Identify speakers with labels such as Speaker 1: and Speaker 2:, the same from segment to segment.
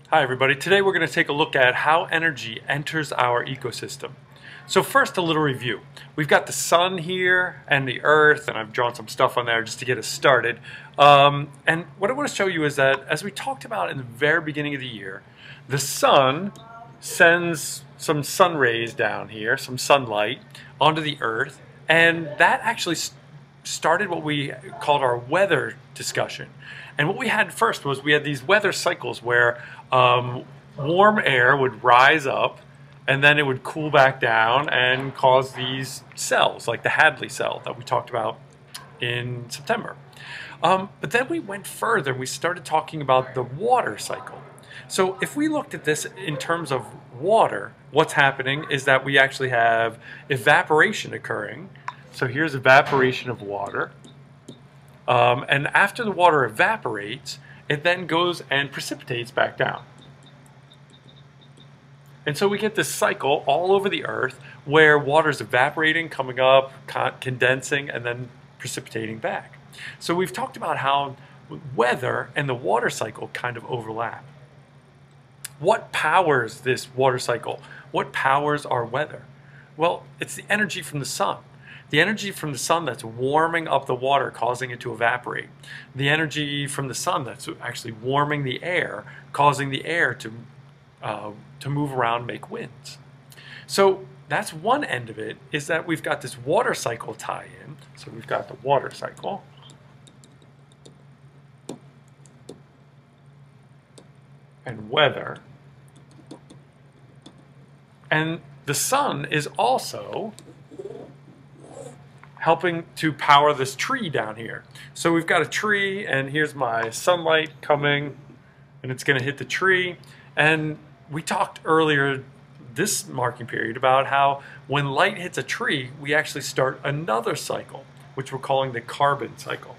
Speaker 1: Hi everybody, today we're going to take a look at how energy enters our ecosystem. So first, a little review. We've got the sun here and the earth, and I've drawn some stuff on there just to get us started. And what I want to show you is that, as we talked about in the very beginning of the year, the sun sends some sun rays down here, some sunlight, onto the earth, and that actually started what we called our weather discussion. And what we had first was we had these weather cycles where warm air would rise up and then it would cool back down and cause these cells, like the Hadley cell that we talked about in September. But then we went further. We started talking about the water cycle. So if we looked at this in terms of water, what's happening is that we actually have evaporation occurring. So here's evaporation of water. And after the water evaporates, it then goes and precipitates back down. And so we get this cycle all over the earth where water is evaporating, coming up, condensing, and then precipitating back. So we've talked about how weather and the water cycle kind of overlap. What powers this water cycle? What powers our weather? Well, it's the energy from the sun. The energy from the sun that's warming up the water, causing it to evaporate. The energy from the sun that's actually warming the air, causing the air to move around, make winds. So that's one end of it, is that we've got this water cycle tie-in. So we've got the water cycle. And weather. And the sun is also helping to power this tree down here. So we've got a tree, and here's my sunlight coming, and it's going to hit the tree. And we talked earlier this marking period about how when light hits a tree, we actually start another cycle, which we're calling the carbon cycle.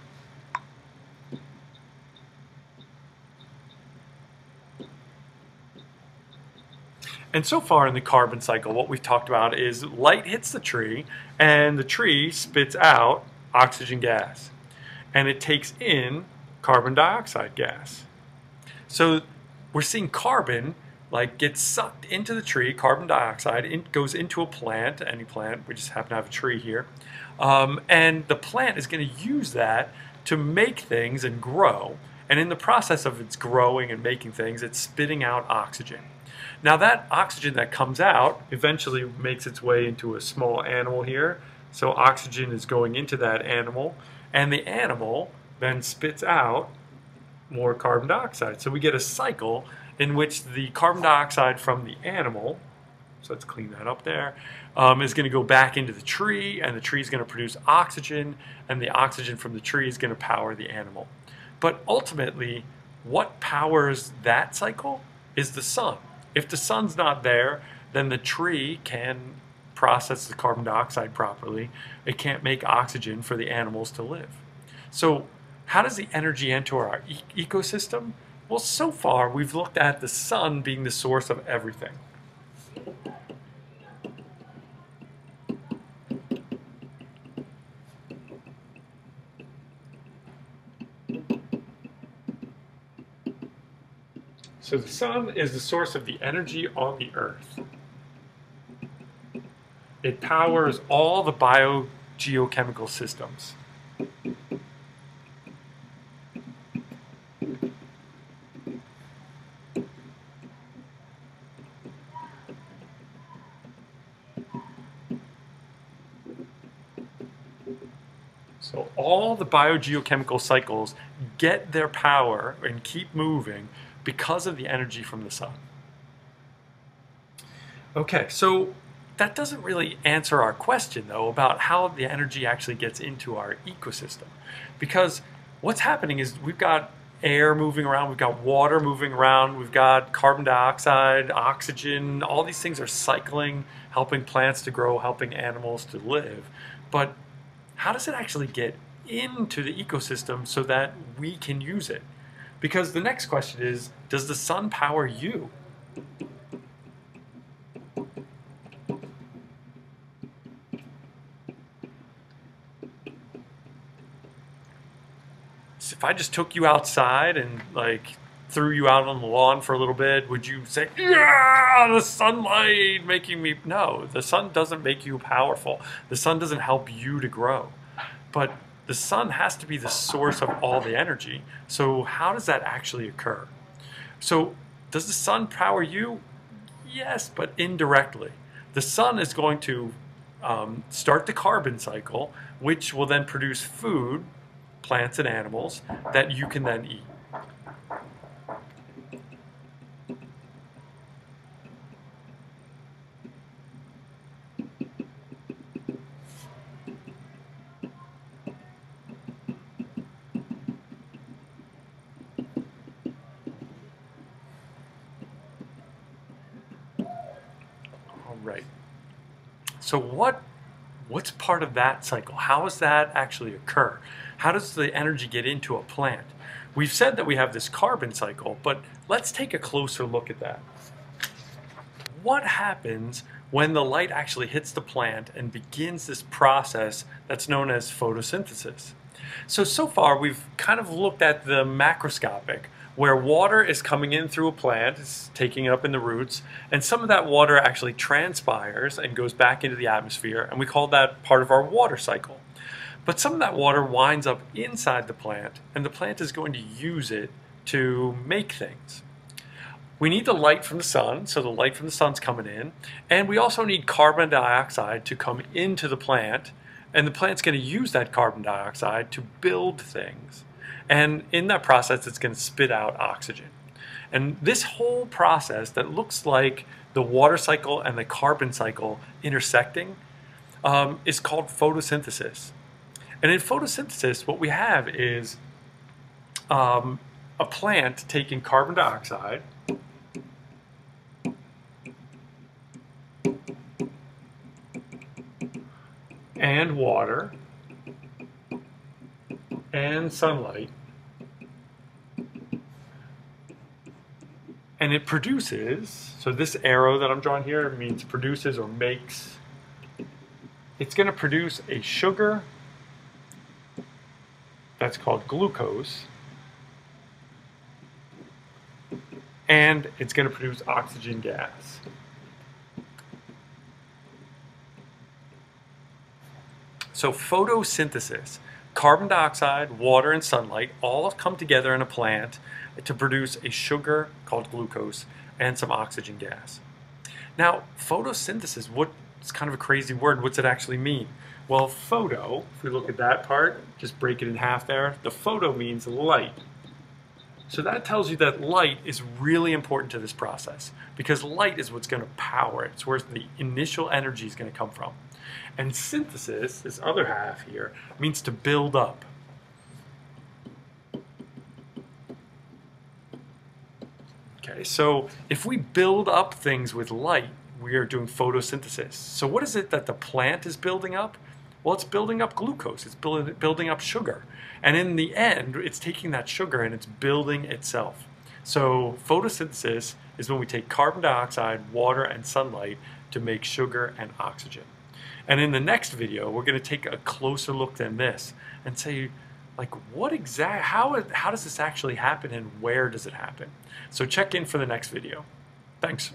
Speaker 1: And so far in the carbon cycle, what we've talked about is light hits the tree, and the tree spits out oxygen gas. And it takes in carbon dioxide gas. So we're seeing carbon get sucked into the tree, carbon dioxide, goes into a plant, any plant, we just happen to have a tree here. And the plant is going to use that to make things and grow. And in the process of its growing and making things, it's spitting out oxygen. Now that oxygen that comes out eventually makes its way into a small animal here. So oxygen is going into that animal, and the animal then spits out more carbon dioxide. So we get a cycle in which the carbon dioxide from the animal, so let's clean that up there, is going to go back into the tree, and the tree is going to produce oxygen, and the oxygen from the tree is going to power the animal. But ultimately, what powers that cycle is the sun. If the sun's not there, then the tree can process the carbon dioxide properly. It can't make oxygen for the animals to live. So how does the energy enter our ecosystem? Well, so far we've looked at the sun being the source of everything. So the sun is the source of the energy on the earth. It powers all the biogeochemical systems. So all the biogeochemical cycles get their power and keep moving because of the energy from the sun. Okay, so that doesn't really answer our question, though, about how the energy actually gets into our ecosystem. Because what's happening is we've got air moving around, we've got water moving around, we've got carbon dioxide, oxygen, all these things are cycling, helping plants to grow, helping animals to live. But how does it actually get into the ecosystem so that we can use it? Because the next question is, does the sun power you? If I just took you outside and threw you out on the lawn for a little bit, would you say, yeah, the sunlight making me? No, the sun doesn't make you powerful. The sun doesn't help you to grow. But the sun has to be the source of all the energy. So how does that actually occur? So does the sun power you? Yes, but indirectly. The sun is going to start the carbon cycle, which will then produce food, plants and animals, that you can then eat. All right. So what's part of that cycle? How does that actually occur? How does the energy get into a plant? We've said that we have this carbon cycle, but let's take a closer look at that. What happens when the light actually hits the plant and begins this process that's known as photosynthesis? So far we've kind of looked at the macroscopic, where water is coming in through a plant, it's taking it up in the roots, and some of that water actually transpires and goes back into the atmosphere, and we call that part of our water cycle. But some of that water winds up inside the plant, and the plant is going to use it to make things. We need the light from the sun, so the light from the sun's coming in, and we also need carbon dioxide to come into the plant, and the plant's going to use that carbon dioxide to build things. And in that process, it's going to spit out oxygen. And this whole process that looks like the water cycle and the carbon cycle intersecting is called photosynthesis. And in photosynthesis, what we have is a plant taking carbon dioxide and water and sunlight, and it produces, so this arrow that I'm drawing here means produces or makes. It's going to produce a sugar that's called glucose, and it's going to produce oxygen gas. So photosynthesis, carbon dioxide, water, and sunlight all come together in a plant to produce a sugar called glucose and some oxygen gas. Now, photosynthesis, what's kind of a crazy word, what's it actually mean? Well, photo, if we look at that part, just break it in half there, the photo means light. So that tells you that light is really important to this process, because light is what's going to power it. It's where the initial energy is going to come from. And synthesis, this other half here, means to build up. Okay, so if we build up things with light, we are doing photosynthesis. So what is it that the plant is building up? Well, it's building up glucose, it's building up sugar. And in the end, it's taking that sugar and it's building itself. So photosynthesis is when we take carbon dioxide, water, and sunlight to make sugar and oxygen. And in the next video, we're going to take a closer look than this and say, like, how does this actually happen and where does it happen? So check in for the next video. Thanks.